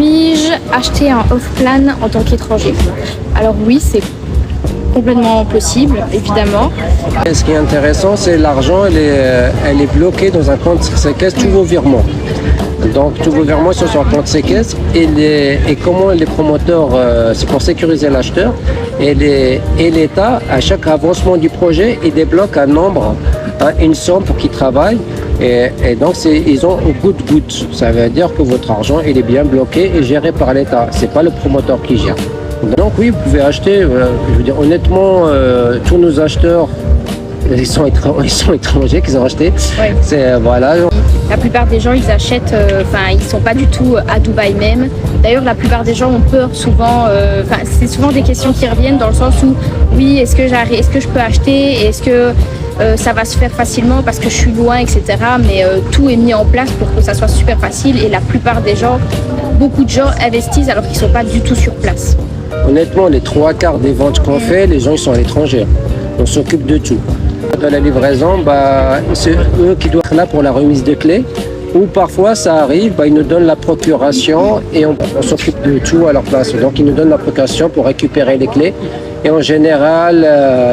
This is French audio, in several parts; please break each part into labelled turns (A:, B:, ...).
A: Puis-je acheter un off-plan en tant qu'étranger? Alors oui, c'est complètement possible, évidemment.
B: Et ce qui est intéressant, c'est l'argent, elle est bloquée dans un compte séquestre, tous vos virements. Donc tous vos virements sont sur un compte séquestre et comment les promoteurs, c'est pour sécuriser l'acheteur et l'État, à chaque avancement du projet, il débloque un nombre, une somme pour qu'ils travaillent et donc ils ont au goutte-goutte. Ça veut dire que votre argent il est bien bloqué et géré par l'État. C'est pas le promoteur qui gère. Donc oui, vous pouvez acheter, je veux dire honnêtement, tous nos acheteurs, ils sont étrangers qu'ils ont acheté.
A: Ouais.
B: C'est, voilà.
A: La plupart des gens, ils achètent, ils sont pas du tout à Dubaï même. D'ailleurs, la plupart des gens ont peur souvent, c'est souvent des questions qui reviennent dans le sens où, oui, est-ce que je peux acheter, est-ce que ça va se faire facilement parce que je suis loin, etc. Mais tout est mis en place pour que ça soit super facile et la plupart des gens, beaucoup de gens investissent alors qu'ils sont pas du tout sur place.
B: Honnêtement, les 3/4 des ventes qu'on fait, les gens ils sont à l'étranger. On s'occupe de tout. De la livraison, c'est eux qui doivent être là pour la remise de clés. Ou parfois ça arrive, ils nous donnent la procuration et on s'occupe de tout à leur place. Donc ils nous donnent la procuration pour récupérer les clés. Et en général,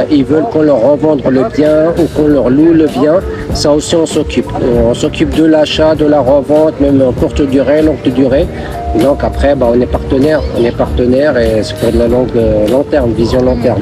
B: ils veulent qu'on leur revende le bien ou qu'on leur loue le bien. Ça aussi, on s'occupe. On s'occupe de l'achat, de la revente, même en courte durée, longue durée. Donc après, on est partenaire. On est partenaire et c'est pour de la long terme, vision long terme.